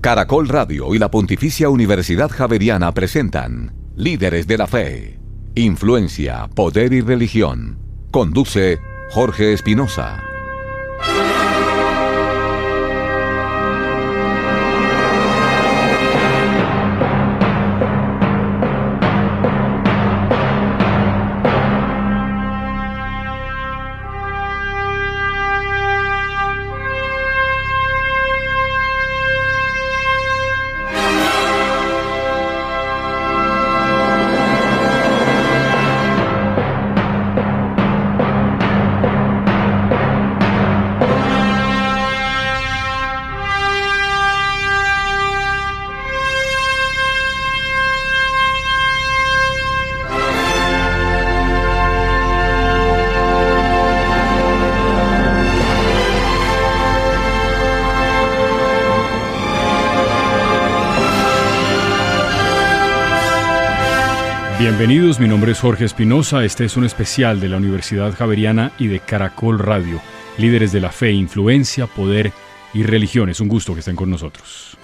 Caracol Radio y la Pontificia Universidad Javeriana presentan Líderes de la Fe, Influencia, Poder y Religión. Conduce Jorge Espinosa. Bienvenidos, mi nombre es Jorge Espinosa, este es un especial de la Universidad Javeriana y de Caracol Radio, Líderes de la Fe, Influencia, Poder y Religión. Es un gusto que estén con nosotros.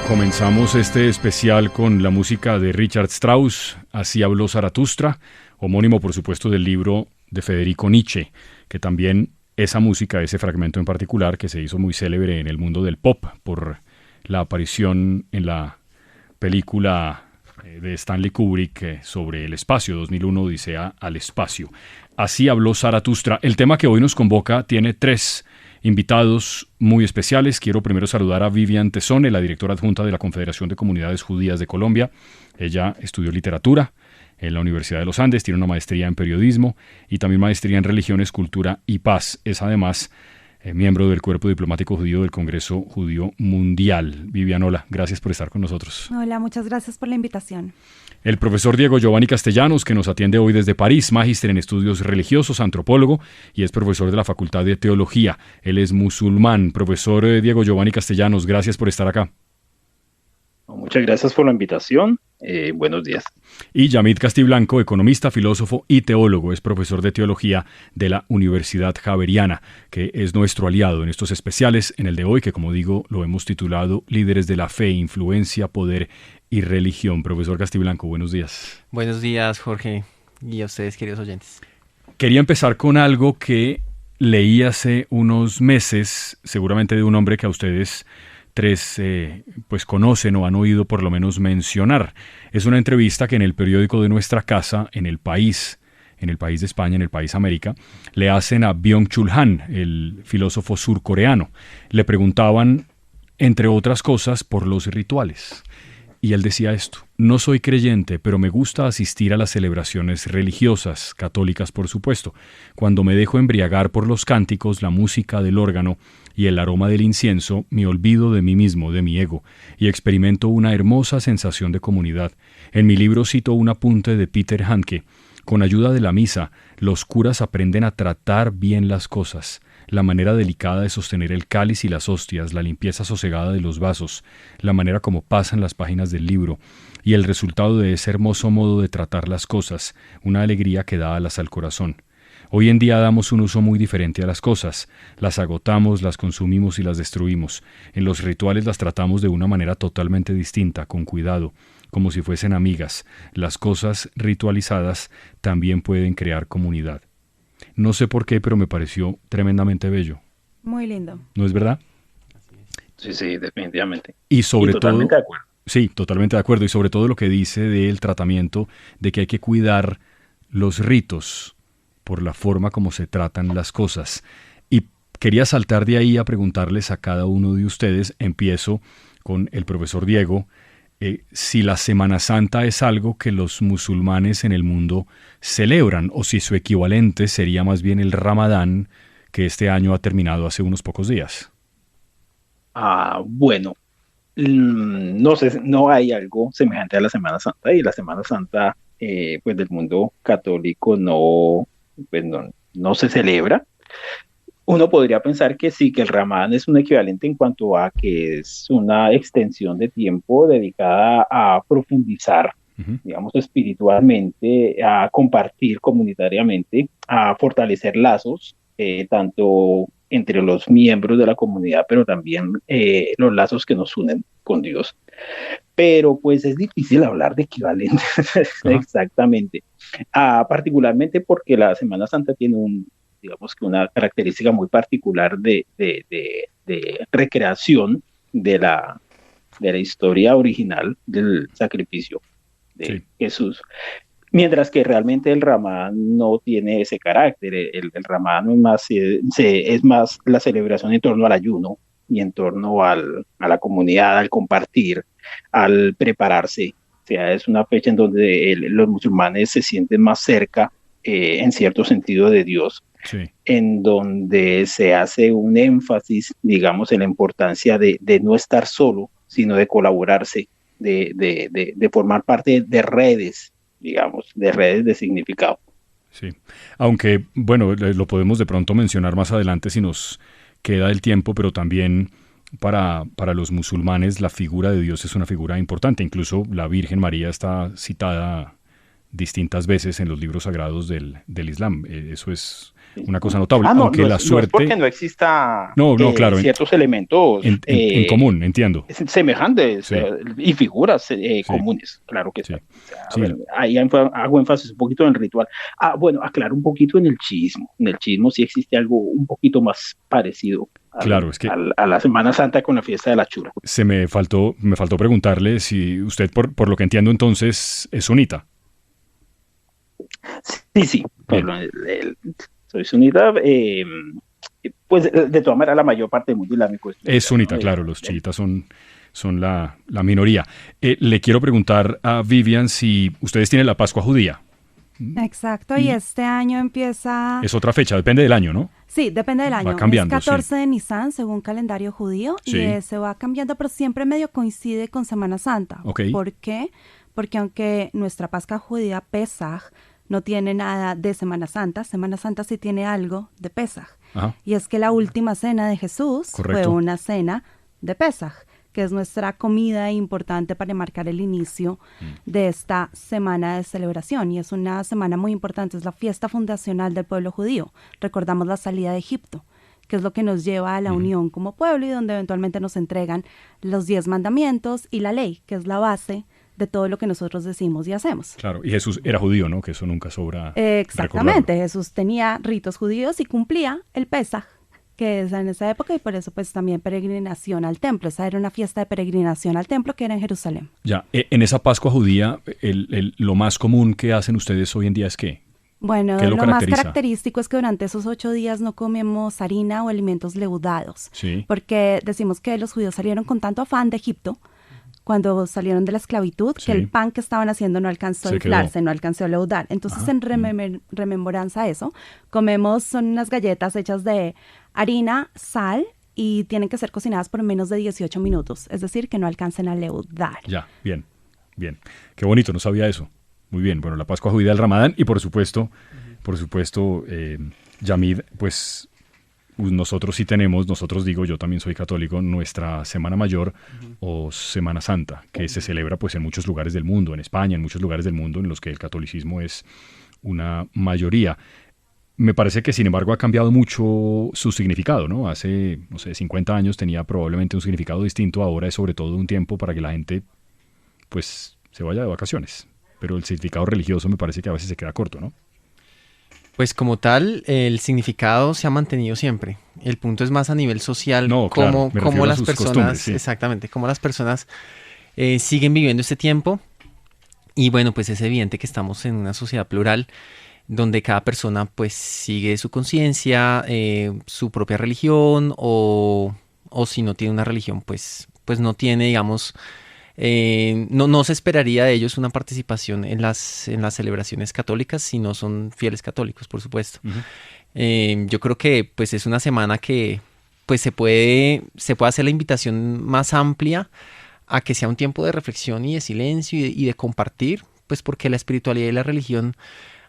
Comenzamos este especial con la música de Richard Strauss, Así habló Zaratustra, homónimo por supuesto del libro de Federico Nietzsche, que también esa música, ese fragmento en particular, que se hizo muy célebre en el mundo del pop por la aparición en la película de Stanley Kubrick sobre el espacio, 2001, Odisea al espacio. Así habló Zaratustra. El tema que hoy nos convoca tiene 3 invitados muy especiales. Quiero primero saludar a Vivian Tessone, la directora adjunta de la Confederación de Comunidades Judías de Colombia. Ella estudió literatura en la Universidad de los Andes, tiene una maestría en periodismo y también maestría en religiones, cultura y paz. Es además miembro del Cuerpo Diplomático Judío del Congreso Judío Mundial. Vivian, hola, gracias por estar con nosotros. Hola, muchas gracias por la invitación. El profesor Diego Giovanni Castellanos, que nos atiende hoy desde París, magíster en estudios religiosos, antropólogo y es profesor de la Facultad de Teología. Él es musulmán. Profesor Diego Giovanni Castellanos, gracias por estar acá. Muchas gracias por la invitación. Buenos días. Y Yamid Castiblanco, economista, filósofo y teólogo, es profesor de teología de la Universidad Javeriana, que es nuestro aliado en estos especiales, en el de hoy, que como digo, lo hemos titulado Líderes de la Fe, Influencia, Poder y Religión. Profesor Castiblanco, buenos días. Buenos días, Jorge, y a ustedes, queridos oyentes. Quería empezar con algo que leí hace unos meses, seguramente de un hombre que a ustedes 3 pues conocen o han oído por lo menos mencionar. Es una entrevista que en el periódico de nuestra casa, en El País de España, en El País América, le hacen a Byung-Chul Han, el filósofo surcoreano. Le preguntaban, entre otras cosas, por los rituales. Y él decía esto: no soy creyente, pero me gusta asistir a las celebraciones religiosas, católicas por supuesto. Cuando me dejo embriagar por los cánticos, la música del órgano y el aroma del incienso, me olvido de mí mismo, de mi ego, y experimento una hermosa sensación de comunidad. En mi libro cito un apunte de Peter Handke: con ayuda de la misa, los curas aprenden a tratar bien las cosas, la manera delicada de sostener el cáliz y las hostias, la limpieza sosegada de los vasos, la manera como pasan las páginas del libro, y el resultado de ese hermoso modo de tratar las cosas, una alegría que da alas al corazón. Hoy en día damos un uso muy diferente a las cosas, las agotamos, las consumimos y las destruimos. En los rituales las tratamos de una manera totalmente distinta, con cuidado, como si fuesen amigas. Las cosas ritualizadas también pueden crear comunidad. No sé por qué, pero me pareció tremendamente bello. Muy lindo. ¿No es verdad? Sí, definitivamente. Y sobre totalmente todo, de acuerdo. Sí, totalmente de acuerdo. Y sobre todo lo que dice del tratamiento, de que hay que cuidar los ritos por la forma como se tratan las cosas. Y quería saltar de ahí a preguntarles a cada uno de ustedes. Empiezo con el profesor Diego. Si la Semana Santa es algo que los musulmanes en el mundo celebran, o si su equivalente sería más bien el Ramadán, que este año ha terminado hace unos pocos días. Bueno, no sé, no hay algo semejante a la Semana Santa, y la Semana Santa pues del mundo católico no se celebra. Uno podría pensar que sí, que el Ramadán es un equivalente en cuanto a que es una extensión de tiempo dedicada a profundizar digamos, espiritualmente, a compartir comunitariamente, a fortalecer lazos, tanto entre los miembros de la comunidad, pero también los lazos que nos unen con Dios. Pero pues es difícil hablar de equivalentes exactamente, particularmente porque la Semana Santa tiene digamos que una característica muy particular de recreación de la historia original del sacrificio de Jesús. Mientras que realmente el Ramadán no tiene ese carácter. El Ramadán es más la celebración en torno al ayuno y en torno a la comunidad, al compartir, al prepararse. O sea, es una fecha en donde los musulmanes se sienten más cerca, en cierto sentido, de Dios, en donde se hace un énfasis, digamos, en la importancia de no estar solo, sino de colaborarse, de formar parte de redes, digamos, de redes de significado. Sí, aunque, bueno, lo podemos de pronto mencionar más adelante si nos queda el tiempo, pero también para los musulmanes la figura de Dios es una figura importante. Incluso la Virgen María está citada distintas veces en los libros sagrados del Islam. Eso es una cosa notable. No, aunque la suerte... no es porque no exista claro, ciertos elementos en común, entiendo. Semejantes, Sí. Y figuras Sí. comunes, claro que sí. Sí. Ver, ahí hago énfasis un poquito en el ritual. Bueno, aclaro un poquito en el chiismo. En el chiismo sí existe algo un poquito más parecido Claro, es que a la Semana Santa con la fiesta de la chura. me faltó preguntarle si usted, por lo que entiendo entonces, es sunita. Sí. Soy sunita. Pues de todas maneras la mayor parte del mundo islámico es sunita, claro, los chiitas son la minoría. Le quiero preguntar a Vivian si ustedes tienen la Pascua judía. Exacto, y este año empieza... Es otra fecha, depende del año, ¿no? Sí, depende del año. Va cambiando, es 14 de Nisan, según calendario judío, Sí. y se va cambiando, pero siempre medio coincide con Semana Santa. Ok. ¿Por qué? Porque aunque nuestra Pascua judía, Pesaj, no tiene nada de Semana Santa sí tiene algo de Pesaj. Ajá. Y es que la última cena de Jesús Correcto. fue una cena de Pesaj, que es nuestra comida importante para marcar el inicio de esta semana de celebración. Y es una semana muy importante, es la fiesta fundacional del pueblo judío. Recordamos la salida de Egipto, que es lo que nos lleva a la unión como pueblo y donde eventualmente nos entregan los 10 mandamientos y la ley, que es la base de todo lo que nosotros decimos y hacemos. Claro, y Jesús era judío, ¿no? Que eso nunca sobra Exactamente, recordarlo. Jesús tenía ritos judíos y cumplía el Pesaj, que es en esa época, y por eso pues también peregrinación al templo. Esa era una fiesta de peregrinación al templo que era en Jerusalén. Ya, en esa Pascua judía, lo más común que hacen ustedes hoy en día es ¿qué? Bueno, ¿Qué lo lo más caracteriza? característico es que durante esos 8 días no comemos harina o alimentos leudados, Sí. porque decimos que los judíos salieron con tanto afán de Egipto, cuando salieron de la esclavitud, Sí. que el pan que estaban haciendo no alcanzó a Se inflarse, quedó. no alcanzó a leudar. Entonces, Ajá. en rememoranza a eso, comemos, son unas galletas hechas de harina, sal, y tienen que ser cocinadas por menos de 18 minutos, es decir, que no alcancen a leudar. Ya, bien. Qué bonito, no sabía eso. Muy bien, bueno, la Pascua judía, el Ramadán y por supuesto, Yamid, pues nosotros sí tenemos, digo, yo también soy católico, nuestra Semana Mayor o Semana Santa, que se celebra pues en muchos lugares del mundo, en España, en muchos lugares del mundo en los que el catolicismo es una mayoría. Me parece que, sin embargo, ha cambiado mucho su significado, ¿no? Hace, 50 años tenía probablemente un significado distinto, ahora es sobre todo un tiempo para que la gente, pues, se vaya de vacaciones. Pero el significado religioso me parece que a veces se queda corto, ¿no? Pues como tal, el significado se ha mantenido siempre. El punto es más a nivel social, No, claro, me refiero cómo a las sus personas, costumbres, sí. exactamente, cómo las personas siguen viviendo este tiempo. Y bueno, pues es evidente que estamos en una sociedad plural, donde cada persona pues sigue su conciencia, su propia religión, o si no tiene una religión, pues no tiene, digamos, no se esperaría de ellos una participación en las celebraciones católicas si no son fieles católicos, por supuesto. Uh-huh. Yo creo que pues es una semana que pues se puede hacer la invitación más amplia a que sea un tiempo de reflexión y de silencio y de compartir, pues porque la espiritualidad y la religión,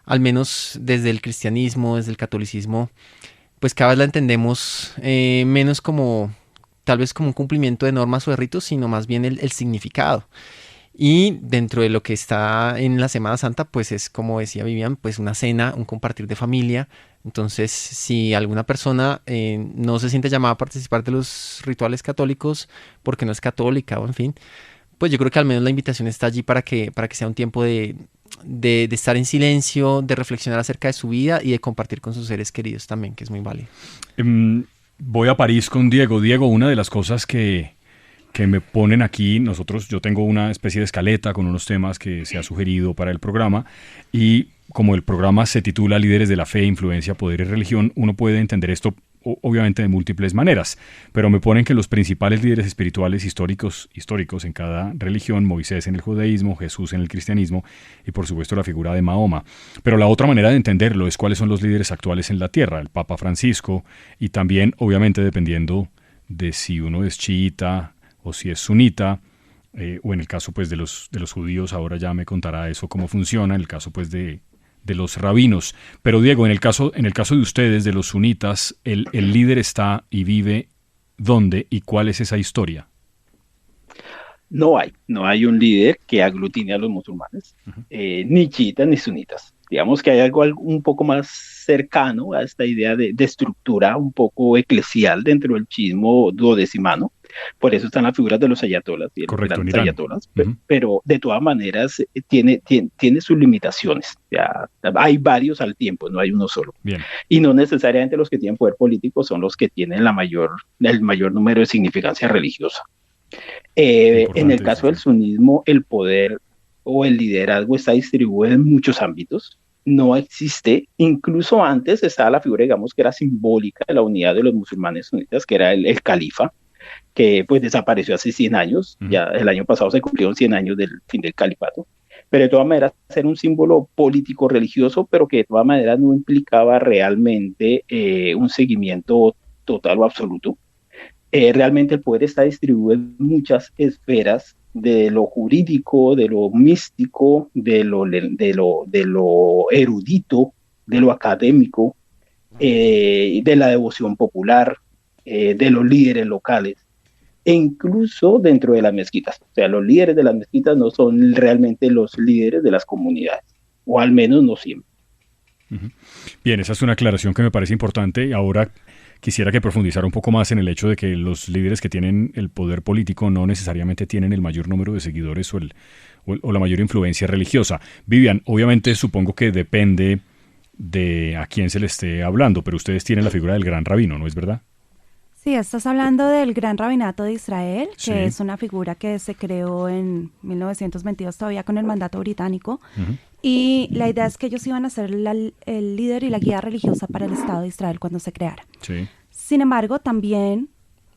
al menos desde el cristianismo, desde el catolicismo, pues cada vez la entendemos menos como tal vez como un cumplimiento de normas o de ritos, sino más bien el significado. Y dentro de lo que está en la Semana Santa, pues es como decía Vivian, pues una cena, un compartir de familia. Entonces, si alguna persona no se siente llamada a participar de los rituales católicos porque no es católica o en fin, pues yo creo que al menos la invitación está allí para que sea un tiempo de estar en silencio, de reflexionar acerca de su vida y de compartir con sus seres queridos también, que es muy válido. Voy a París con Diego. Diego, una de las cosas que me ponen aquí, yo tengo una especie de escaleta con unos temas que se ha sugerido para el programa, y como el programa se titula Líderes de la Fe, Influencia, Poder y Religión, uno puede entender esto obviamente de múltiples maneras, pero me ponen que los principales líderes espirituales históricos en cada religión, Moisés en el judaísmo, Jesús en el cristianismo y por supuesto la figura de Mahoma. Pero la otra manera de entenderlo es cuáles son los líderes actuales en la tierra, el Papa Francisco, y también obviamente dependiendo de si uno es chiita o si es sunita, o en el caso pues de los judíos, ahora ya me contará eso cómo funciona, en el caso pues de los rabinos. Pero Diego, en el caso de ustedes, de los sunitas, el líder está y vive ¿dónde y cuál es esa historia? No hay un líder que aglutine a los musulmanes, ni chiitas ni sunitas. Digamos que hay algo un poco más cercano a esta idea de estructura un poco eclesial dentro del chiismo duodecimano. Por eso están las figuras de los ayatolas y los grandes ayatolas, pero de todas maneras tiene sus limitaciones. Ya, hay varios al tiempo, no hay uno solo. Bien. Y no necesariamente los que tienen poder político son los que tienen el mayor número de significancia religiosa. En el caso del sunismo, el poder o el liderazgo está distribuido en muchos ámbitos. No existe, incluso antes estaba la figura, digamos, que era simbólica de la unidad de los musulmanes sunitas, que era el califa, que pues desapareció hace 100 años, ya el año pasado se cumplieron 100 años del fin del califato, pero de todas maneras era un símbolo político religioso, pero que de todas maneras no implicaba realmente un seguimiento total o absoluto. Realmente el poder está distribuido en muchas esferas, de lo jurídico, de lo místico, de lo erudito, de lo académico, de la devoción popular, de los líderes locales, e incluso dentro de las mezquitas. O sea, los líderes de las mezquitas no son realmente los líderes de las comunidades, o al menos no siempre. Bien, esa es una aclaración que me parece importante. Ahora quisiera que profundizara un poco más en el hecho de que los líderes que tienen el poder político no necesariamente tienen el mayor número de seguidores o la mayor influencia religiosa. Vivian, obviamente supongo que depende de a quién se le esté hablando, pero ustedes tienen la figura del gran rabino, ¿no es verdad? Sí, estás hablando del Gran Rabinato de Israel, que Sí. es una figura que se creó en 1922 todavía con el mandato británico. Y la idea es que ellos iban a ser el líder y la guía religiosa para el Estado de Israel cuando se creara. Sí. Sin embargo, también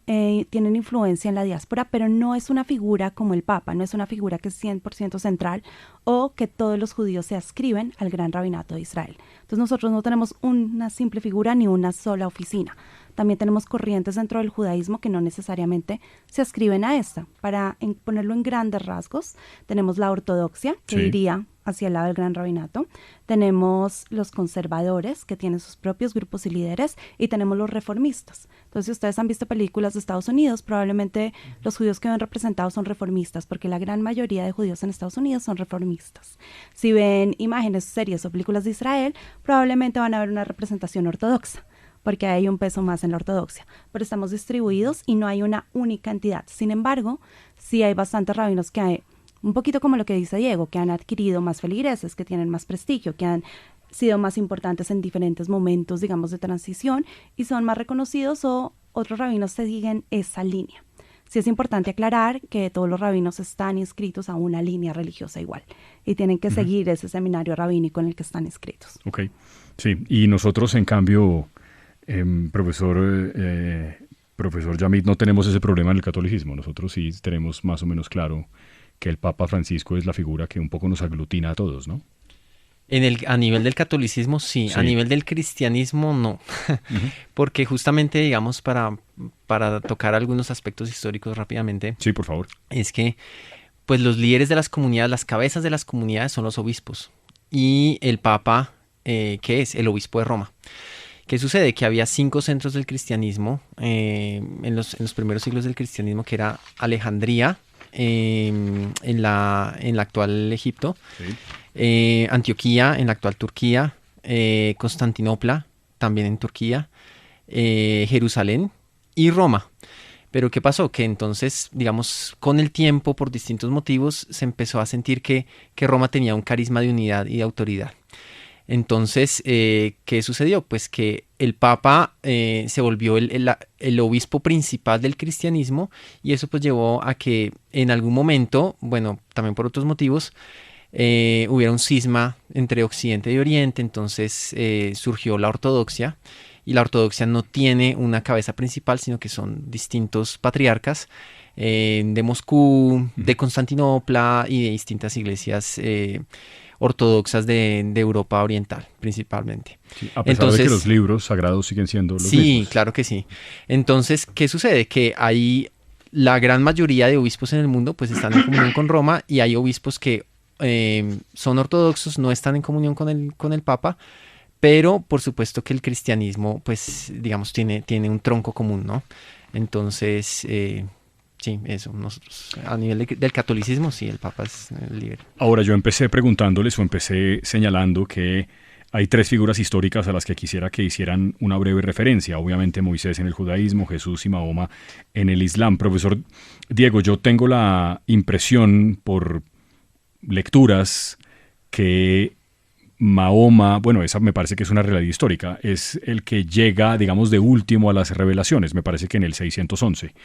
tienen influencia en la diáspora, pero no es una figura como el Papa, no es una figura que es 100% central o que todos los judíos se adscriben al Gran Rabinato de Israel. Entonces nosotros no tenemos una simple figura ni una sola oficina. También tenemos corrientes dentro del judaísmo que no necesariamente se adscriben a esta. Para ponerlo en grandes rasgos, tenemos la ortodoxia, que Sí. iría hacia el lado del Gran Rabinato. Tenemos los conservadores, que tienen sus propios grupos y líderes, y tenemos los reformistas. Entonces, si ustedes han visto películas de Estados Unidos, probablemente los judíos que ven representados son reformistas, porque la gran mayoría de judíos en Estados Unidos son reformistas. Si ven imágenes, series o películas de Israel, probablemente van a ver una representación ortodoxa, porque hay un peso más en la ortodoxia, pero estamos distribuidos y no hay una única entidad. Sin embargo, sí hay bastantes rabinos que hay, un poquito como lo que dice Diego, que han adquirido más feligreses, que tienen más prestigio, que han sido más importantes en diferentes momentos, digamos, de transición y son más reconocidos, o otros rabinos siguen esa línea. Sí es importante aclarar que todos los rabinos están inscritos a una línea religiosa igual y tienen que seguir ese seminario rabínico en el que están inscritos. Ok, sí. Y nosotros, en cambio, profesor Yamit, no tenemos ese problema en el catolicismo. Nosotros sí tenemos más o menos claro que el Papa Francisco es la figura que un poco nos aglutina a todos, ¿no? A nivel del catolicismo, sí. Sí. A nivel del cristianismo, no. Porque justamente, digamos, para tocar algunos aspectos históricos rápidamente, Sí, por favor. es que pues los líderes de las comunidades, las cabezas de las comunidades son los obispos. Y el Papa, que es el obispo de Roma. ¿Qué sucede? Que había 5 centros del cristianismo en los primeros siglos del cristianismo, que era Alejandría, en la actual Egipto, Sí. Antioquía en la actual Turquía, Constantinopla también en Turquía, Jerusalén y Roma. Pero ¿qué pasó? Que entonces, digamos, con el tiempo, por distintos motivos, se empezó a sentir que Roma tenía un carisma de unidad y de autoridad. Entonces, ¿qué sucedió? Pues que el Papa se volvió el obispo principal del cristianismo, y eso pues llevó a que en algún momento, bueno, también por otros motivos, hubiera un cisma entre Occidente y Oriente. Entonces surgió la ortodoxia, y la ortodoxia no tiene una cabeza principal, sino que son distintos patriarcas de Moscú, de Constantinopla y de distintas iglesias ortodoxas de Europa Oriental, principalmente. Sí, a pesar de que los libros sagrados siguen siendo los mismos. Sí, claro que sí. Entonces, ¿qué sucede? Que hay la gran mayoría de obispos en el mundo pues están en comunión con Roma, y hay obispos que son ortodoxos, no están en comunión con el Papa, pero por supuesto que el cristianismo pues digamos tiene un tronco común, ¿no? Entonces, sí, eso, nosotros a nivel del catolicismo, sí, el Papa es el líder. Ahora, yo empecé preguntándoles o empecé señalando que hay tres figuras históricas a las que quisiera que hicieran una breve referencia. Obviamente Moisés en el judaísmo, Jesús y Mahoma en el islam. Profesor Diego, yo tengo la impresión por lecturas que Mahoma, bueno, esa me parece que es una realidad histórica, es el que llega, digamos, de último a las revelaciones. Me parece que en el 611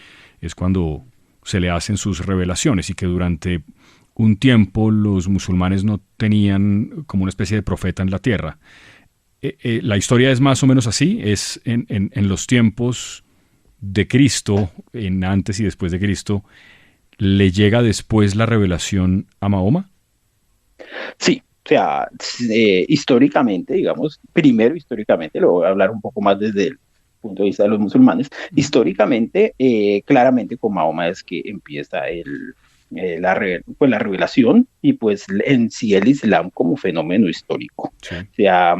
es cuando se le hacen sus revelaciones, y que durante un tiempo los musulmanes no tenían como una especie de profeta en la tierra. La historia es más o menos así, es en los tiempos de Cristo, en antes y después de Cristo, ¿le llega después la revelación a Mahoma? Sí, o sea, históricamente, digamos, primero históricamente, lo voy a hablar un poco más desde el punto de vista de los musulmanes. Históricamente, claramente con Mahoma es que empieza pues la revelación, y pues en sí el Islam como fenómeno histórico. Sí. O sea,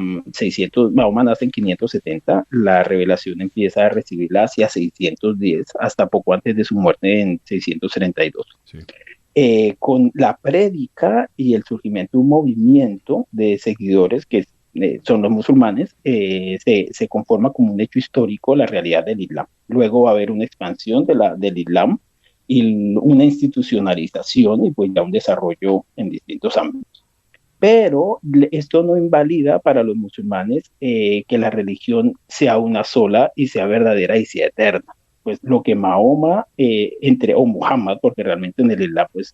Mahoma nace en 570, la revelación empieza a recibirla hacia 610, hasta poco antes de su muerte en 632. Sí. Con la prédica y el surgimiento de un movimiento de seguidores que son los musulmanes, se conforma como un hecho histórico la realidad del Islam. Luego va a haber una expansión del Islam y una institucionalización, y pues ya un desarrollo en distintos ámbitos. Pero esto no invalida para los musulmanes que la religión sea una sola y sea verdadera y sea eterna. Pues lo que Mahoma, o Muhammad, porque realmente en el Islam pues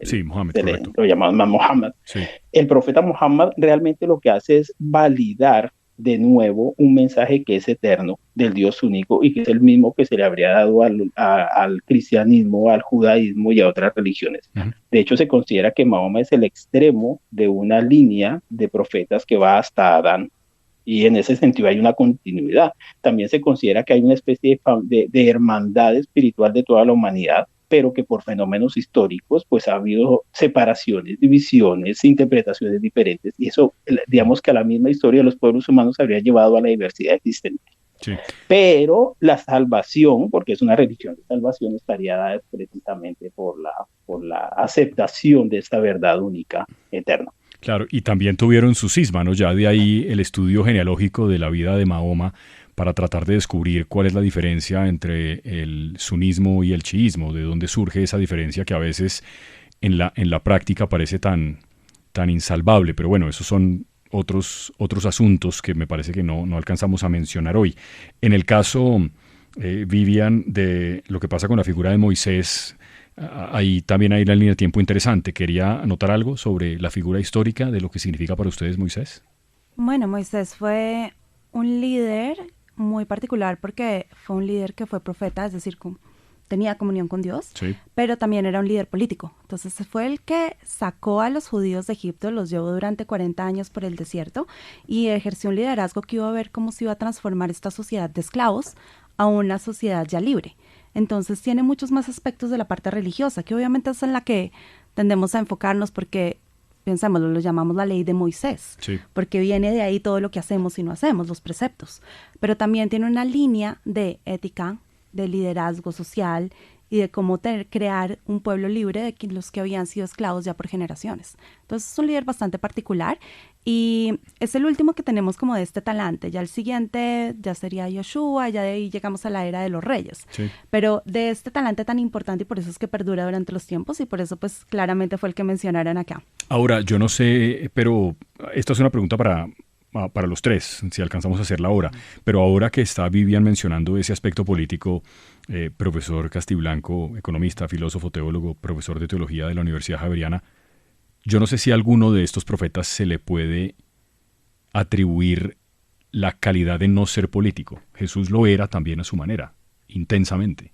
sí, Muhammad, lo llamamos más Muhammad. Sí. El profeta Muhammad realmente lo que hace es validar de nuevo un mensaje que es eterno del Dios único, y que es el mismo que se le habría dado al cristianismo, al judaísmo y a otras religiones. Uh-huh. De hecho, se considera que Mahoma es el extremo de una línea de profetas que va hasta Adán, y en ese sentido hay una continuidad. También se considera que hay una especie de hermandad espiritual de toda la humanidad, pero que por fenómenos históricos pues ha habido separaciones, divisiones, interpretaciones diferentes, y eso, digamos que a la misma historia de los pueblos humanos habría llevado a la diversidad existente. Sí. Pero la salvación, porque es una religión de salvación, estaría dada precisamente por la aceptación de esta verdad única, eterna. Claro, y también tuvieron su cisma, ¿no? Ya de ahí el estudio genealógico de la vida de Mahoma, para tratar de descubrir cuál es la diferencia entre el sunismo y el chiismo, de dónde surge esa diferencia que a veces en la práctica parece tan insalvable. Pero bueno, esos son otros asuntos que me parece que no alcanzamos a mencionar hoy. En el caso, Vivian, de lo que pasa con la figura de Moisés, ahí también hay una línea de tiempo interesante. ¿Quería anotar algo sobre la figura histórica de lo que significa para ustedes Moisés? Bueno, Moisés fue un líder muy particular, porque fue un líder que fue profeta, es decir, tenía comunión con Dios, sí, pero también era un líder político. Entonces fue el que sacó a los judíos de Egipto, los llevó durante 40 años por el desierto, y ejerció un liderazgo que iba a ver cómo se iba a transformar esta sociedad de esclavos a una sociedad ya libre. Entonces tiene muchos más aspectos de la parte religiosa, que obviamente es en la que tendemos a enfocarnos, porque pensémoslo, lo llamamos la ley de Moisés, sí, porque viene de ahí todo lo que hacemos y no hacemos, los preceptos. Pero también tiene una línea de ética, de liderazgo social y de cómo crear un pueblo libre de los que habían sido esclavos ya por generaciones. Entonces es un líder bastante particular y es el último que tenemos como de este talante. Ya el siguiente ya sería Yoshua, ya de ahí llegamos a la era de los reyes. Sí. Pero de este talante tan importante y por eso es que perdura durante los tiempos y por eso pues claramente fue el que mencionaron acá. Ahora, yo no sé, pero esta es una pregunta para los tres, si alcanzamos a hacerla ahora. Pero ahora que está Vivian mencionando ese aspecto político, profesor Castiblanco, economista, filósofo, teólogo, profesor de teología de la Universidad Javeriana, yo no sé si a alguno de estos profetas se le puede atribuir la calidad de no ser político. Jesús lo era también a su manera, intensamente.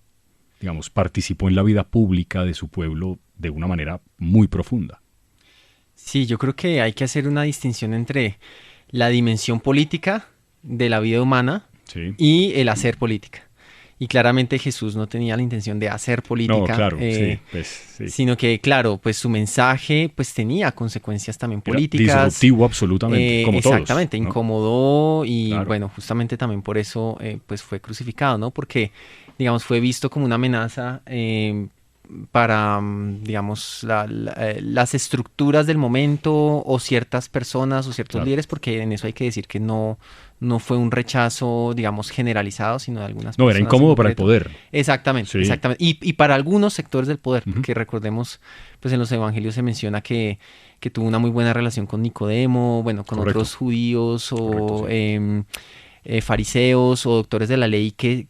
Digamos, participó en la vida pública de su pueblo de una manera muy profunda. Sí, yo creo que hay que hacer una distinción entre la dimensión política de la vida humana Sí. y el hacer política. Y claramente Jesús no tenía la intención de hacer política, No, claro, sí, pues, sí. sino que, claro, pues su mensaje pues tenía consecuencias también Era políticas. disruptivo absolutamente, como todos. Exactamente, ¿no? incomodó y Claro. bueno, justamente también por eso pues fue crucificado, ¿no? Porque, digamos, fue visto como una amenaza para, digamos, las estructuras del momento o ciertas personas o ciertos Claro. líderes, porque en eso hay que decir que no fue un rechazo, digamos, generalizado, sino de algunas No, personas. era en incómodo para el concreto. poder. Exactamente, Sí. exactamente. Y para algunos sectores del poder, Ujú. porque recordemos, pues en los evangelios se menciona que tuvo una muy buena relación con Nicodemo, bueno, con Correcto. otros judíos o Correcto, fariseos o doctores de la ley que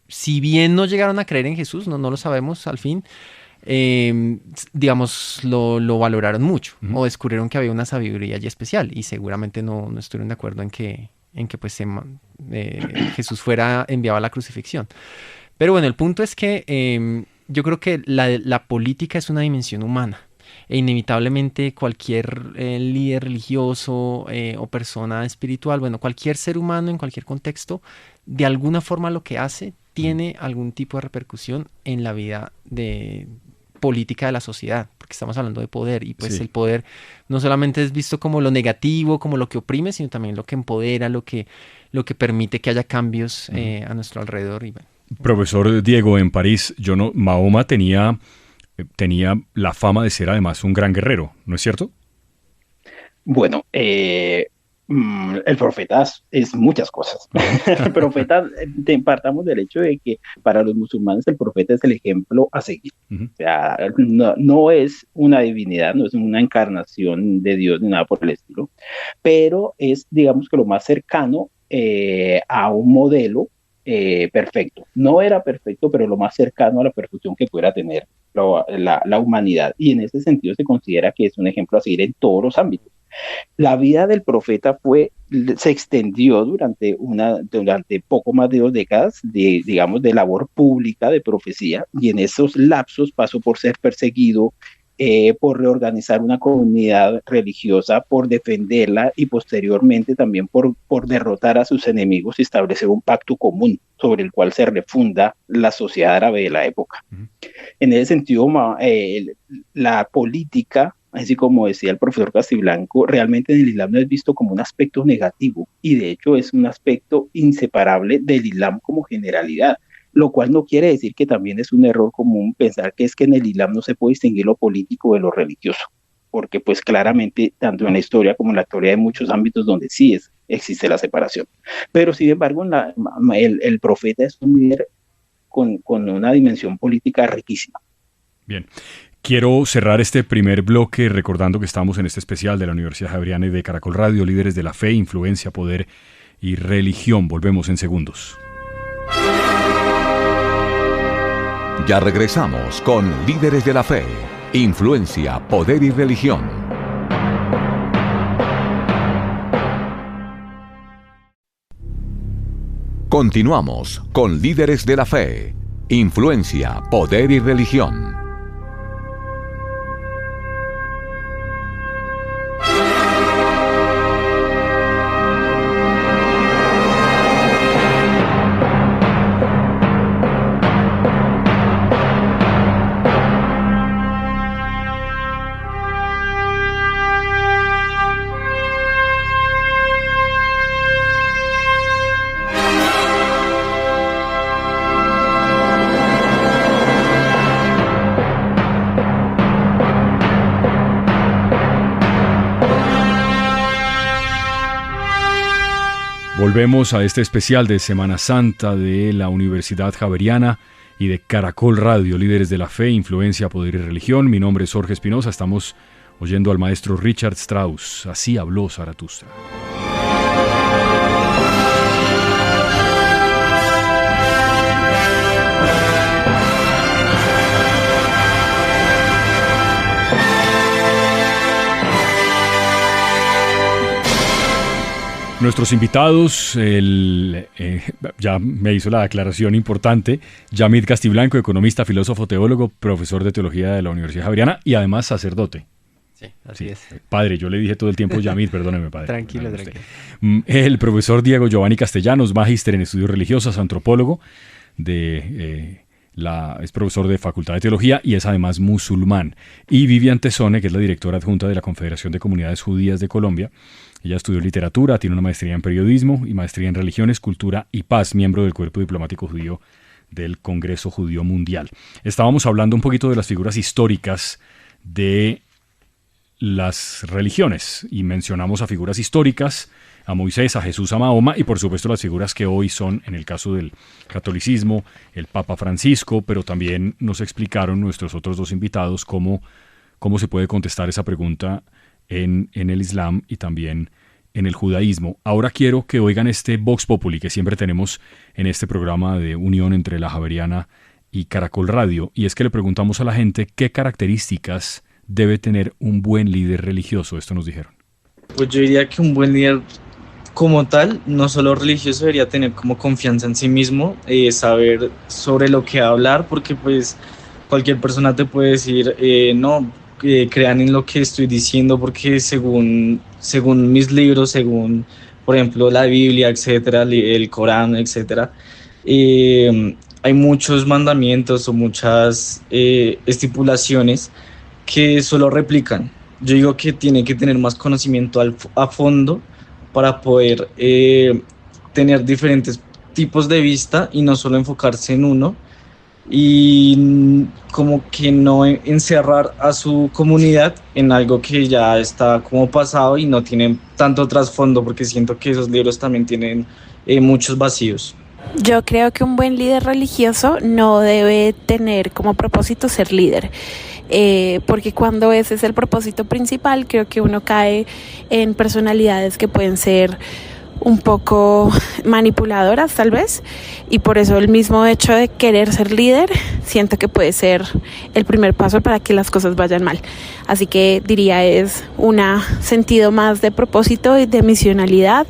si bien no llegaron a creer en Jesús, no lo sabemos al fin, digamos, lo valoraron mucho. Ujú. O descubrieron que había una sabiduría allí especial y seguramente no estuvieron de acuerdo en que pues Jesús fuera enviado a la crucifixión. Pero bueno, el punto es que yo creo que la política es una dimensión humana. E inevitablemente cualquier líder religioso o persona espiritual, bueno, cualquier ser humano en cualquier contexto, de alguna forma lo que hace tiene algún tipo de repercusión en la vida política de la sociedad, porque estamos hablando de poder y pues Sí. el poder no solamente es visto como lo negativo, como lo que oprime, sino también lo que empodera, lo que permite que haya cambios a nuestro alrededor. Y bueno. Profesor Diego, en París, Mahoma tenía la fama de ser además un gran guerrero, ¿no es cierto? Bueno, el profeta es muchas cosas. El profeta, partamos del hecho de que para los musulmanes el profeta es el ejemplo a seguir. Ujú. O sea, no es una divinidad, no es una encarnación de Dios ni nada por el estilo, pero es, digamos que lo más cercano a un modelo perfecto. No era perfecto, pero lo más cercano a la perfección que pudiera tener la humanidad. Y en ese sentido se considera que es un ejemplo a seguir en todos los ámbitos. La vida del profeta se extendió durante poco más de 2 décadas digamos, de labor pública de profecía, y en esos lapsos pasó por ser perseguido, por reorganizar una comunidad religiosa, por defenderla y posteriormente también por derrotar a sus enemigos y establecer un pacto común sobre el cual se refunda la sociedad árabe de la época. Uh-huh. En ese sentido, la política, así como decía el profesor Castiblanco, realmente en el Islam no es visto como un aspecto negativo y de hecho es un aspecto inseparable del Islam como generalidad, lo cual no quiere decir que también es un error común pensar que es que en el Islam no se puede distinguir lo político de lo religioso, porque pues claramente tanto en la historia como en la actualidad hay muchos ámbitos donde sí existe la separación, pero sin embargo el profeta es un líder con una dimensión política riquísima. Bien. Quiero cerrar este primer bloque recordando que estamos en este especial de la Universidad Javeriana y de Caracol Radio, líderes de la fe, influencia, poder y religión. Volvemos en segundos. Ya regresamos con Líderes de la Fe, influencia, poder y religión. Continuamos con Líderes de la Fe, influencia, poder y religión. Volvemos a este especial de Semana Santa de la Universidad Javeriana y de Caracol Radio, líderes de la fe, influencia, poder y religión. Mi nombre es Jorge Espinosa, estamos oyendo al maestro Richard Strauss. Así habló Zaratustra. Nuestros invitados, ya me hizo la aclaración importante, Yamid Castiblanco, economista, filósofo, teólogo, profesor de teología de la Universidad Javeriana y además sacerdote. Sí, así es. Padre, yo le dije todo el tiempo Yamid, perdóneme, padre. Tranquilo. El profesor Diego Giovanni Castellanos, magíster en estudios religiosos, antropólogo, es profesor de Facultad de Teología y es además musulmán. Y Vivian Tesone, que es la directora adjunta de la Confederación de Comunidades Judías de Colombia. Ella estudió literatura, tiene una maestría en periodismo y maestría en religiones, cultura y paz, miembro del Cuerpo Diplomático Judío del Congreso Judío Mundial. Estábamos hablando un poquito de las figuras históricas de las religiones y mencionamos a figuras históricas, a Moisés, a Jesús, a Mahoma y por supuesto las figuras que hoy son, en el caso del catolicismo, el Papa Francisco, pero también nos explicaron nuestros otros dos invitados cómo se puede contestar esa pregunta en el Islam y también en el judaísmo. Ahora quiero que oigan este Vox Populi que siempre tenemos en este programa de unión entre la Javeriana y Caracol Radio, y es que le preguntamos a la gente qué características debe tener un buen líder religioso. Esto nos dijeron. Pues yo diría que un buen líder como tal, no solo religioso, debería tener como confianza en sí mismo, saber sobre lo que hablar, porque pues cualquier persona te puede decir, crean en lo que estoy diciendo, porque según mis libros, según, por ejemplo, la Biblia, etcétera, el Corán, etcétera, hay muchos mandamientos o muchas estipulaciones que solo replican. Yo digo que tiene que tener más conocimiento a fondo para poder tener diferentes tipos de vista y no solo enfocarse en uno, y como que no encerrar a su comunidad en algo que ya está como pasado y no tiene tanto trasfondo, porque siento que esos libros también tienen muchos vacíos. Yo creo que un buen líder religioso no debe tener como propósito ser líder, porque cuando ese es el propósito principal, creo que uno cae en personalidades que pueden ser un poco manipuladoras tal vez, y por eso el mismo hecho de querer ser líder siento que puede ser el primer paso para que las cosas vayan mal. Así que diría es un sentido más de propósito y de misionalidad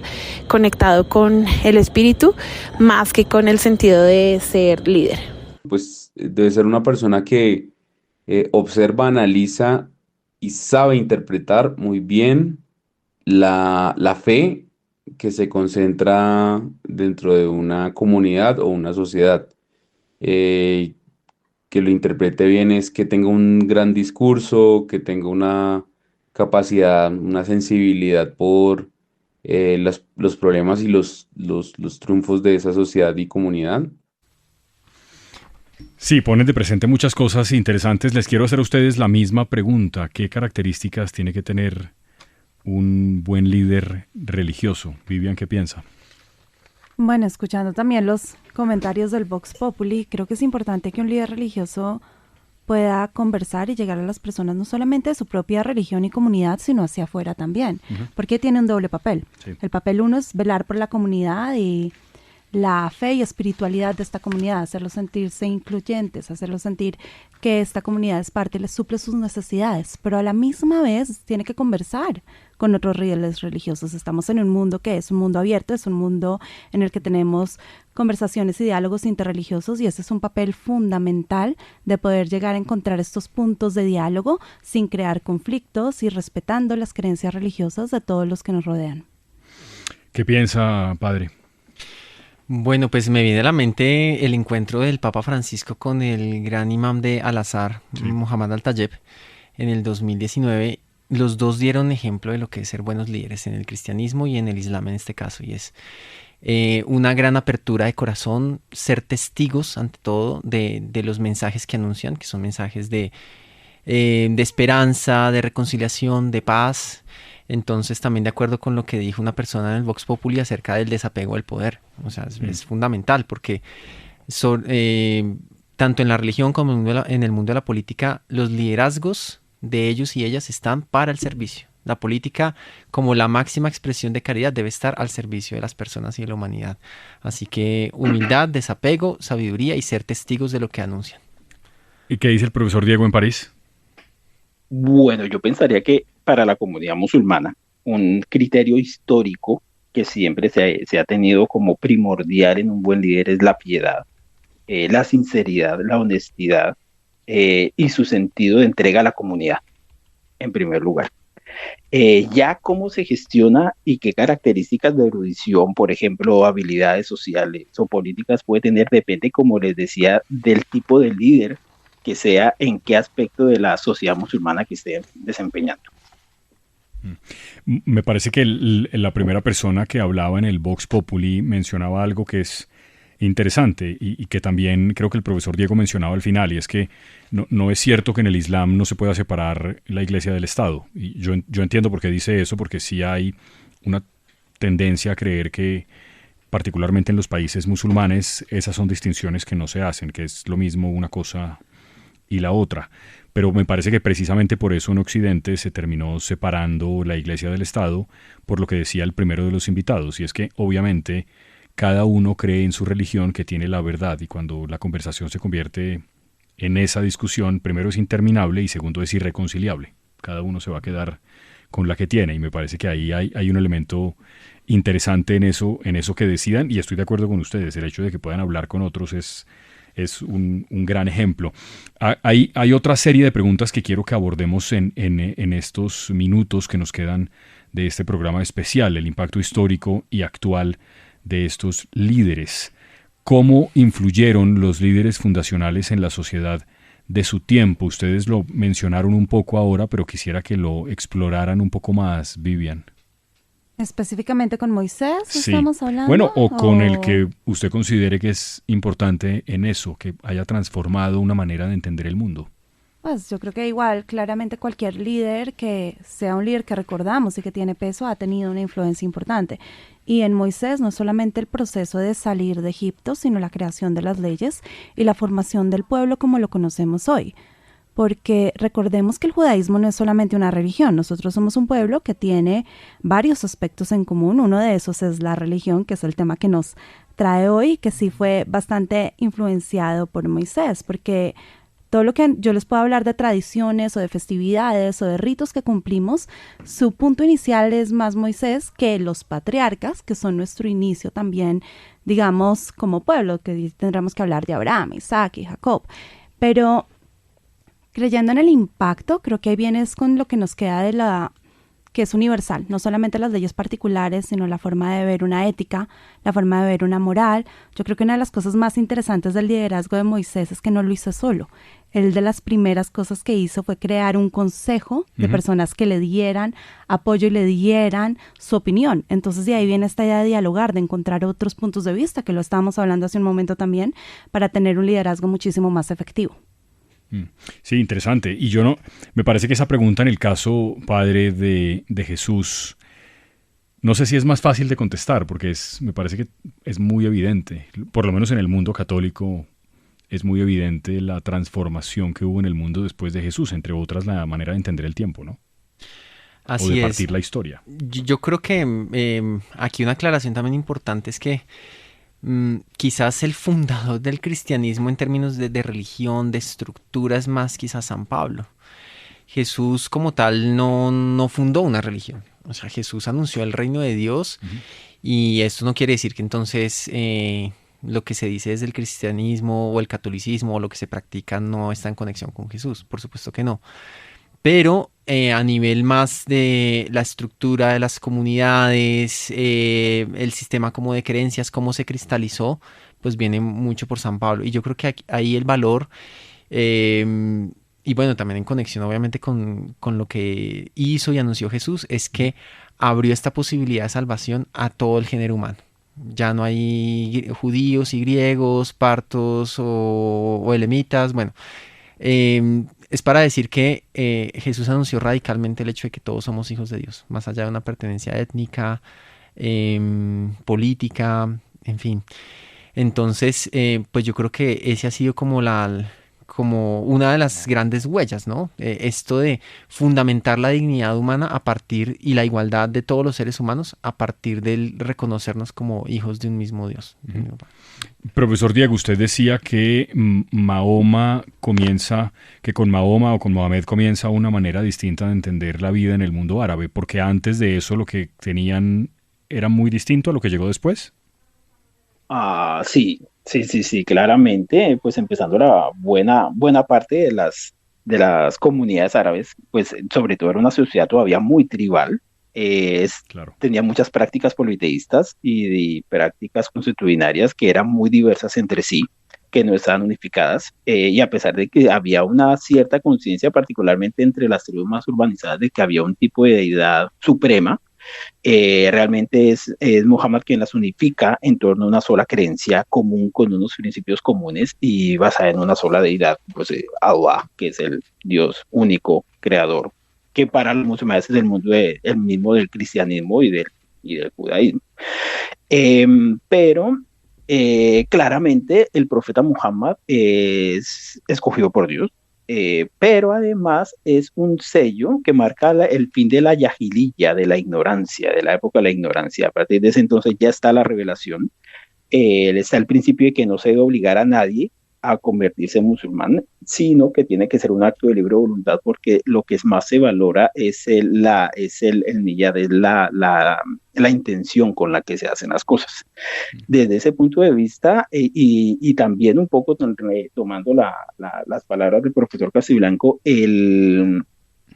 conectado con el espíritu más que con el sentido de ser líder. Pues debe ser una persona que observa, analiza y sabe interpretar muy bien la fe que se concentra dentro de una comunidad o una sociedad. Que lo interprete bien es que tenga un gran discurso, que tenga una capacidad, una sensibilidad por los problemas y los triunfos de esa sociedad y comunidad. Sí, ponen de presente muchas cosas interesantes. Les quiero hacer a ustedes la misma pregunta. ¿Qué características tiene que tener un buen líder religioso? Vivian, ¿qué piensa? Bueno, escuchando también los comentarios del Vox Populi, creo que es importante que un líder religioso pueda conversar y llegar a las personas no solamente de su propia religión y comunidad, sino hacia afuera también, porque tiene un doble papel. Sí. El papel uno es velar por la comunidad y la fe y espiritualidad de esta comunidad, hacerlos sentirse incluyentes, hacerlos sentir que esta comunidad es parte y les suple sus necesidades, pero a la misma vez tiene que conversar con otros líderes religiosos. Estamos en un mundo que es un mundo abierto, es un mundo en el que tenemos conversaciones y diálogos interreligiosos, y ese es un papel fundamental de poder llegar a encontrar estos puntos de diálogo sin crear conflictos y respetando las creencias religiosas de todos los que nos rodean. ¿Qué piensa, padre? Bueno, pues me viene a la mente el encuentro del Papa Francisco con el gran imam de Al-Azhar, sí, Mohammad Al-Tayeb, en el 2019. Los dos dieron ejemplo de lo que es ser buenos líderes en el cristianismo y en el islam en este caso, y es una gran apertura de corazón, ser testigos ante todo de los mensajes que anuncian, que son mensajes de esperanza, de reconciliación, de paz, Entonces también de acuerdo con lo que dijo una persona en el Vox Populi acerca del desapego del poder. O sea, es fundamental porque tanto en la religión como en el mundo de la política, los liderazgos de ellos y ellas están para el servicio. La política, como la máxima expresión de caridad, debe estar al servicio de las personas y de la humanidad. Así que humildad, desapego, sabiduría y ser testigos de lo que anuncian. ¿Y qué dice el profesor Diego en París? Bueno, yo pensaría que para la comunidad musulmana, un criterio histórico que siempre se ha tenido como primordial en un buen líder es la piedad, la sinceridad, la honestidad y su sentido de entrega a la comunidad, en primer lugar. Ya cómo se gestiona y qué características de erudición, por ejemplo, habilidades sociales o políticas puede tener, depende, como les decía, del tipo de líder que sea, en qué aspecto de la sociedad musulmana que esté desempeñando. Me parece que la primera persona que hablaba en el Vox Populi mencionaba algo que es interesante y que también creo que el profesor Diego mencionaba al final, y es que no es cierto que en el Islam no se pueda separar la iglesia del Estado. Y yo entiendo por qué dice eso, porque sí hay una tendencia a creer que particularmente en los países musulmanes esas son distinciones que no se hacen, que es lo mismo una cosa y la otra. Pero me parece que precisamente por eso en Occidente se terminó separando la iglesia del Estado, por lo que decía el primero de los invitados, y es que obviamente cada uno cree en su religión que tiene la verdad, y cuando la conversación se convierte en esa discusión, primero es interminable y segundo es irreconciliable. Cada uno se va a quedar con la que tiene, y me parece que ahí hay un elemento interesante en eso que decidan, y estoy de acuerdo con ustedes, el hecho de que puedan hablar con otros es un gran ejemplo. Hay otra serie de preguntas que quiero que abordemos en estos minutos que nos quedan de este programa especial, el impacto histórico y actual de estos líderes. ¿Cómo influyeron los líderes fundacionales en la sociedad de su tiempo? Ustedes lo mencionaron un poco ahora, pero quisiera que lo exploraran un poco más, Vivian. Específicamente con Moisés, Sí. ¿estamos hablando? Bueno, o con el que usted considere que es importante en eso, que haya transformado una manera de entender el mundo. Pues yo creo que igual, claramente cualquier líder que sea un líder que recordamos y que tiene peso ha tenido una influencia importante. Y en Moisés no solamente el proceso de salir de Egipto, sino la creación de las leyes y la formación del pueblo como lo conocemos hoy. Porque recordemos que el judaísmo no es solamente una religión, nosotros somos un pueblo que tiene varios aspectos en común. Uno de esos es la religión, que es el tema que nos trae hoy, que sí fue bastante influenciado por Moisés, porque todo lo que yo les puedo hablar de tradiciones o de festividades o de ritos que cumplimos, su punto inicial es más Moisés que los patriarcas, que son nuestro inicio también, digamos, como pueblo, que tendremos que hablar de Abraham, Isaac y Jacob. Pero creyendo en el impacto, creo que ahí viene es con lo que nos queda de la que es universal, no solamente las leyes particulares, sino la forma de ver una ética, la forma de ver una moral. Yo creo que una de las cosas más interesantes del liderazgo de Moisés es que no lo hizo solo. Él de las primeras cosas que hizo fue crear un consejo de personas que le dieran apoyo y le dieran su opinión. Entonces de ahí viene esta idea de dialogar, de encontrar otros puntos de vista, que lo estábamos hablando hace un momento también, para tener un liderazgo muchísimo más efectivo. Sí, interesante. Y me parece que esa pregunta en el caso, padre, de Jesús, no sé si es más fácil de contestar, porque me parece que es muy evidente, por lo menos en el mundo católico, es muy evidente la transformación que hubo en el mundo después de Jesús, entre otras la manera de entender el tiempo, ¿no? Así o de es. partir la historia. Yo creo que aquí una aclaración también importante es que quizás el fundador del cristianismo en términos de religión, de estructura, es más quizás San Pablo. Jesús como tal no fundó una religión. O sea, Jesús anunció el reino de Dios y esto no quiere decir que entonces lo que se dice desde el cristianismo o el catolicismo o lo que se practica no está en conexión con Jesús. Por supuesto que no. Pero a nivel más de la estructura de las comunidades, el sistema como de creencias, cómo se cristalizó, pues viene mucho por San Pablo. Y yo creo que ahí el valor, y bueno, también en conexión obviamente con lo que hizo y anunció Jesús, es que abrió esta posibilidad de salvación a todo el género humano. Ya no hay judíos y griegos, partos o elemitas, bueno. es para decir que Jesús anunció radicalmente el hecho de que todos somos hijos de Dios, más allá de una pertenencia étnica, política, en fin. Entonces, pues yo creo que ese ha sido como una de las grandes huellas, ¿no? Esto de fundamentar la dignidad humana a partir y la igualdad de todos los seres humanos a partir del reconocernos como hijos de un mismo Dios. Uh-huh. Profesor Diego, usted decía que con Mahoma o con Mohamed comienza una manera distinta de entender la vida en el mundo árabe, porque antes de eso lo que tenían era muy distinto a lo que llegó después. Sí, claramente, pues empezando la buena parte de las comunidades árabes, pues sobre todo era una sociedad todavía muy tribal, Claro. tenía muchas prácticas politeístas y prácticas consuetudinarias que eran muy diversas entre sí, que no estaban unificadas, y a pesar de que había una cierta conciencia, particularmente entre las tribus más urbanizadas, de que había un tipo de deidad suprema, realmente es Muhammad quien las unifica en torno a una sola creencia común, con unos principios comunes y basada en una sola deidad, pues Allah, que es el Dios único, creador, que para los musulmanes es el mismo del cristianismo y del judaísmo. Pero claramente el profeta Muhammad es escogido por Dios. Pero además es un sello que marca el fin de la yahiliya, de la ignorancia, de la época de la ignorancia. A partir de ese entonces ya está la revelación, está el principio de que no se debe obligar a nadie a convertirse en musulmán, sino que tiene que ser un acto de libre voluntad, porque lo que más se valora es el niyat, es la intención con la que se hacen las cosas. Desde ese punto de vista, y también un poco tomando las palabras del profesor Casiblanco,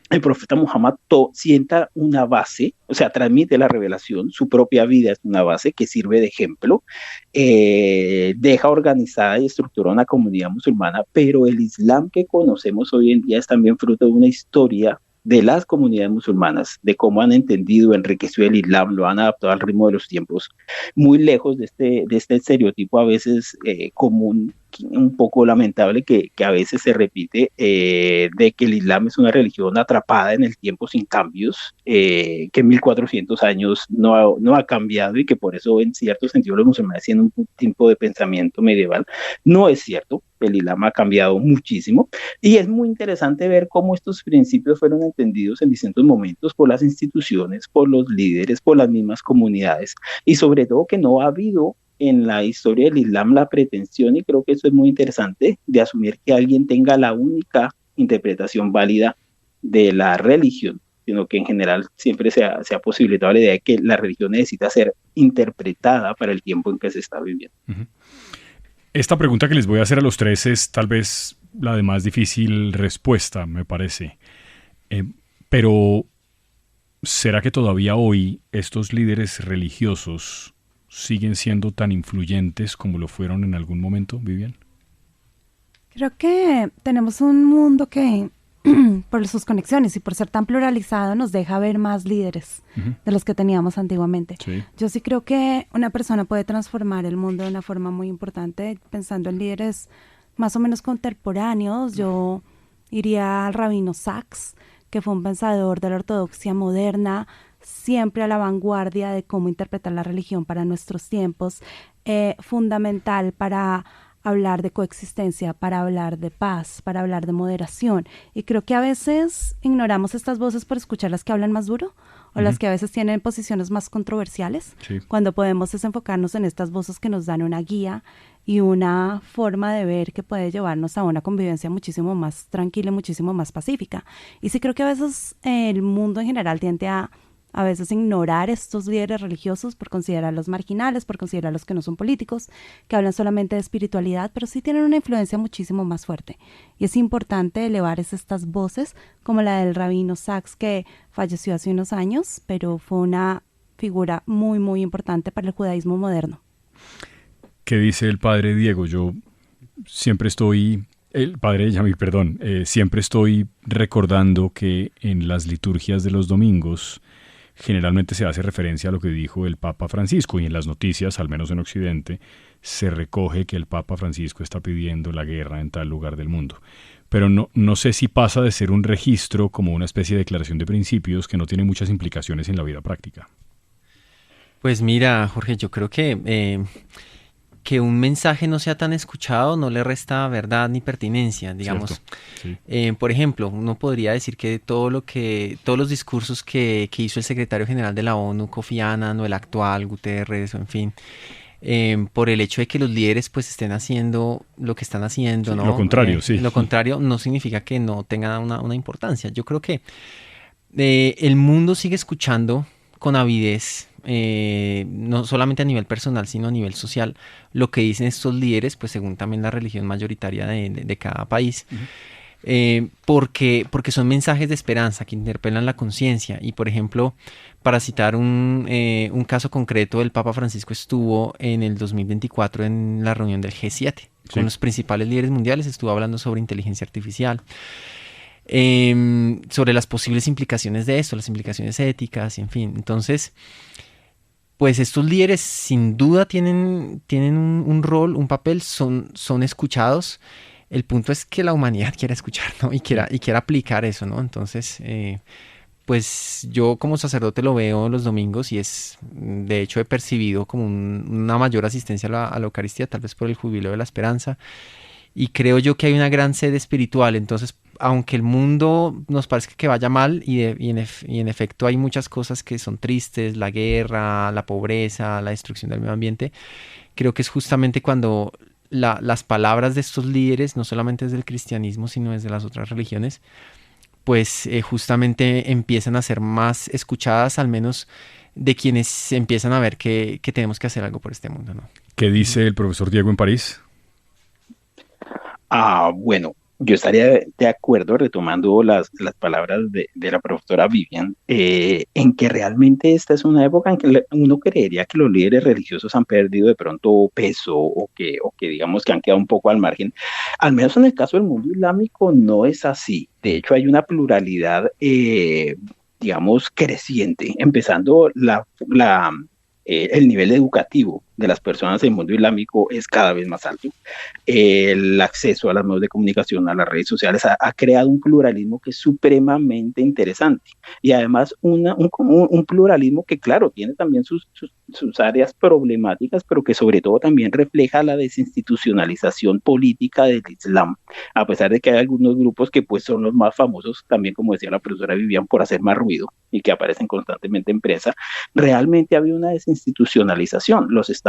el profeta Muhammad sienta una base, o sea, transmite la revelación, su propia vida es una base que sirve de ejemplo, deja organizada y estructurada una comunidad musulmana, pero el Islam que conocemos hoy en día es también fruto de una historia de las comunidades musulmanas, de cómo han entendido, enriquecido el Islam, lo han adaptado al ritmo de los tiempos, muy lejos de este estereotipo a veces común, un poco lamentable, que a veces se repite, de que el Islam es una religión atrapada en el tiempo sin cambios, que en 1400 años no ha cambiado y que por eso en cierto sentido los musulmanes tienen un tipo de pensamiento medieval. No es cierto, el Islam ha cambiado muchísimo y es muy interesante ver cómo estos principios fueron entendidos en distintos momentos por las instituciones, por los líderes, por las mismas comunidades, y sobre todo que no ha habido en la historia del Islam la pretensión, y creo que eso es muy interesante, de asumir que alguien tenga la única interpretación válida de la religión, sino que en general siempre se ha posibilitado la idea de que la religión necesita ser interpretada para el tiempo en que se está viviendo. Uh-huh. Esta pregunta que les voy a hacer a los tres es tal vez la de más difícil respuesta, me parece. Pero, ¿será que todavía hoy estos líderes religiosos siguen siendo tan influyentes como lo fueron en algún momento, Vivian? Creo que tenemos un mundo que, por sus conexiones y por ser tan pluralizado, nos deja ver más líderes de los que teníamos antiguamente. Sí. Yo sí creo que una persona puede transformar el mundo de una forma muy importante, pensando en líderes más o menos contemporáneos. Yo iría al rabino Sacks, que fue un pensador de la ortodoxia moderna, siempre a la vanguardia de cómo interpretar la religión para nuestros tiempos, fundamental para hablar de coexistencia, para hablar de paz, para hablar de moderación. Y creo que a veces ignoramos estas voces por escuchar las que hablan más duro o las que a veces tienen posiciones más controversiales, cuando podemos desenfocarnos en estas voces que nos dan una guía y una forma de ver que puede llevarnos a una convivencia muchísimo más tranquila y muchísimo más pacífica. Y sí creo que a veces el mundo en general tiende a veces ignorar estos líderes religiosos por considerarlos marginales, por considerarlos que no son políticos, que hablan solamente de espiritualidad, pero sí tienen una influencia muchísimo más fuerte. Y es importante elevar estas voces, como la del rabino Sacks, que falleció hace unos años, pero fue una figura muy, muy importante para el judaísmo moderno. ¿Qué dice el padre Diego? Yo siempre estoy... El padre Yami, siempre estoy recordando que en las liturgias de los domingos, generalmente se hace referencia a lo que dijo el Papa Francisco, y en las noticias, al menos en Occidente, se recoge que el Papa Francisco está pidiendo la guerra en tal lugar del mundo. Pero no sé si pasa de ser un registro como una especie de declaración de principios que no tiene muchas implicaciones en la vida práctica. Pues mira, Jorge, yo creo que un mensaje no sea tan escuchado no le resta verdad ni pertinencia, digamos. Sí. Por ejemplo, uno podría decir que todos los discursos que hizo el secretario general de la ONU, Kofi Annan, o el actual, Guterres, o en fin, por el hecho de que los líderes pues estén haciendo lo que están haciendo, sí, ¿no? Lo contrario, sí. Lo contrario no significa que no tenga una importancia. Yo creo que el mundo sigue escuchando con avidez, no solamente a nivel personal, sino a nivel social, lo que dicen estos líderes, pues según también la religión mayoritaria de cada país. Porque son mensajes de esperanza que interpelan la conciencia. Y por ejemplo, para citar un caso concreto, el Papa Francisco estuvo en el 2024 en la reunión del G7 con los principales líderes mundiales, estuvo hablando sobre inteligencia artificial, sobre las posibles implicaciones de esto, las implicaciones éticas y en fin. Entonces, pues estos líderes sin duda tienen un rol, un papel, son escuchados. El punto es que la humanidad quiera escuchar, ¿no? Y quiera aplicar eso, ¿no? Entonces, pues yo como sacerdote lo veo los domingos y de hecho he percibido como una mayor asistencia a la Eucaristía, tal vez por el jubileo de la esperanza. Y creo yo que hay una gran sed espiritual. Entonces, aunque el mundo nos parezca que vaya mal, y en efecto hay muchas cosas que son tristes, la guerra, la pobreza, la destrucción del medio ambiente, creo que es justamente cuando las palabras de estos líderes, no solamente desde el cristianismo, sino desde las otras religiones, pues justamente empiezan a ser más escuchadas, al menos de quienes empiezan a ver que tenemos que hacer algo por este mundo, ¿no? ¿Qué dice el profesor Diego en París? Bueno, yo estaría de acuerdo, retomando las palabras de la profesora Vivian, en que realmente esta es una época en que uno creería que los líderes religiosos han perdido de pronto peso, o que digamos que han quedado un poco al margen. Al menos en el caso del mundo islámico no es así. De hecho, hay una pluralidad, digamos, creciente, empezando el nivel educativo de las personas en el mundo islámico es cada vez más alto. El acceso a los medios de comunicación, a las redes sociales, ha creado un pluralismo que es supremamente interesante. Y además un pluralismo que, claro, tiene también sus áreas problemáticas, pero que sobre todo también refleja la desinstitucionalización política del Islam. A pesar de que hay algunos grupos que pues son los más famosos, también como decía la profesora Vivian, por hacer más ruido y que aparecen constantemente en prensa, realmente ha habido una desinstitucionalización. Los estados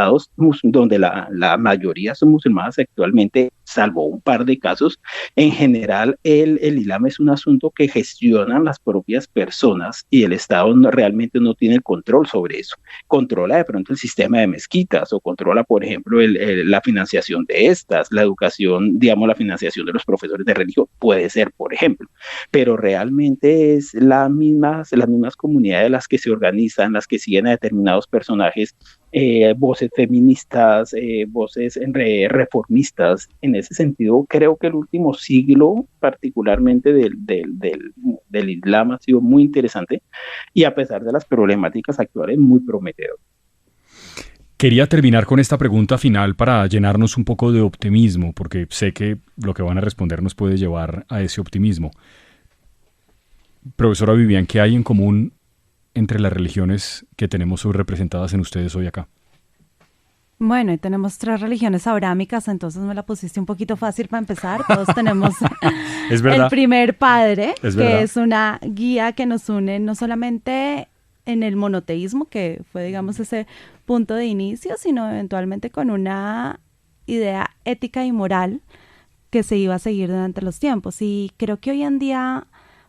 donde la mayoría son musulmanas actualmente, salvo un par de casos, en general el Islam es un asunto que gestionan las propias personas y el Estado realmente no tiene el control sobre eso. Controla de pronto el sistema de mezquitas, o controla, por ejemplo, la financiación de estas, la educación, digamos, la financiación de los profesores de religión, puede ser, por ejemplo, pero realmente es las mismas comunidades las que se organizan, las que siguen a determinados personajes, voces feministas, voces reformistas. En ese sentido, creo que el último siglo, particularmente del Islam, ha sido muy interesante y, a pesar de las problemáticas actuales, muy prometedor. Quería terminar con esta pregunta final para llenarnos un poco de optimismo, porque sé que lo que van a responder nos puede llevar a ese optimismo. Profesora Vivian, ¿qué hay en común entre las religiones que tenemos subrepresentadas en ustedes hoy acá? Bueno, y tenemos 3 religiones abrámicas, entonces me la pusiste un poquito fácil para empezar. Todos tenemos ¿Es verdad? El primer padre, ¿Es que verdad? es una guía que nos une no solamente en el monoteísmo, que fue, digamos, ese punto de inicio, sino eventualmente con una idea ética y moral que se iba a seguir durante los tiempos. Y creo que hoy en día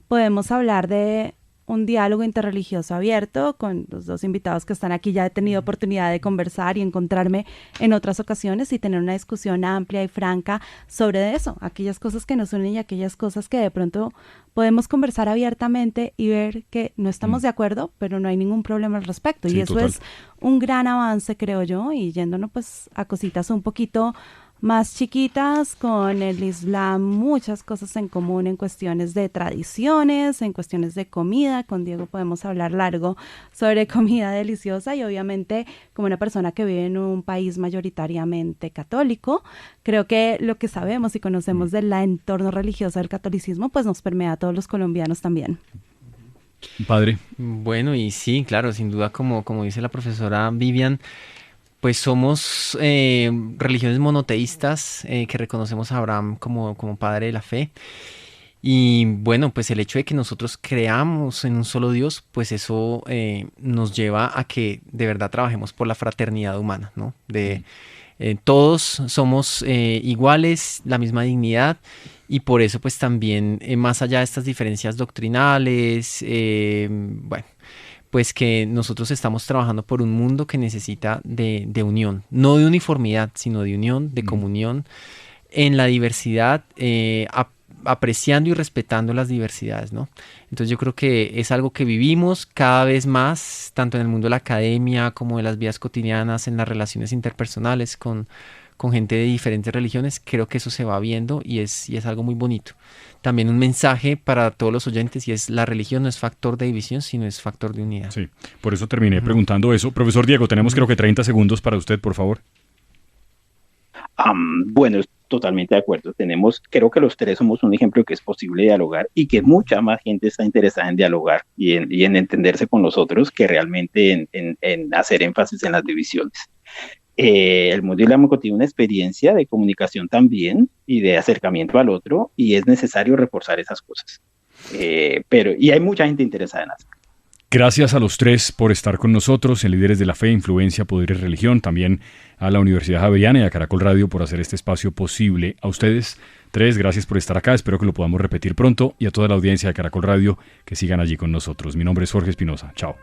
podemos hablar de un diálogo interreligioso abierto. Con los 2 invitados que están aquí ya he tenido oportunidad de conversar y encontrarme en otras ocasiones y tener una discusión amplia y franca sobre eso, aquellas cosas que nos unen y aquellas cosas que de pronto podemos conversar abiertamente y ver que no estamos de acuerdo, pero no hay ningún problema al respecto. Sí, y eso total. es un gran avance, creo yo, y yéndonos pues a cositas un poquito más chiquitas, con el Islam muchas cosas en común en cuestiones de tradiciones, en cuestiones de comida. Con Diego podemos hablar largo sobre comida deliciosa y obviamente como una persona que vive en un país mayoritariamente católico, creo que lo que sabemos y conocemos del entorno religioso del catolicismo pues nos permea a todos los colombianos también. Padre. Bueno, y sí, claro, sin duda, como dice la profesora Vivian, pues somos religiones monoteístas que reconocemos a Abraham como padre de la fe. Y bueno, pues el hecho de que nosotros creamos en un solo Dios, pues eso nos lleva a que de verdad trabajemos por la fraternidad humana, ¿no? Todos somos iguales, la misma dignidad, y por eso pues también más allá de estas diferencias doctrinales, bueno, pues que nosotros estamos trabajando por un mundo que necesita de unión, no de uniformidad, sino de unión, de comunión en la diversidad, apreciando y respetando las diversidades, ¿no? Entonces yo creo que es algo que vivimos cada vez más, tanto en el mundo de la academia como de las vidas cotidianas, en las relaciones interpersonales con gente de diferentes religiones. Creo que eso se va viendo y es algo muy bonito. También un mensaje para todos los oyentes, y es: la religión no es factor de división, sino es factor de unidad. Sí, por eso terminé preguntando eso. Profesor Diego, tenemos creo que 30 segundos para usted, por favor. Bueno, totalmente de acuerdo. Creo que los tres somos un ejemplo de que es posible dialogar y que mucha más gente está interesada en dialogar y en entenderse con los otros que realmente en hacer énfasis en las divisiones. El mundo islámico tiene una experiencia de comunicación también y de acercamiento al otro, y es necesario reforzar esas cosas. Y hay mucha gente interesada en hacerlo. Gracias a los tres por estar con nosotros en Líderes de la Fe, Influencia, Poder y Religión. También a la Universidad Javeriana y a Caracol Radio por hacer este espacio posible. A ustedes tres, gracias por estar acá. Espero que lo podamos repetir pronto. Y a toda la audiencia de Caracol Radio, que sigan allí con nosotros. Mi nombre es Jorge Espinosa. Chao.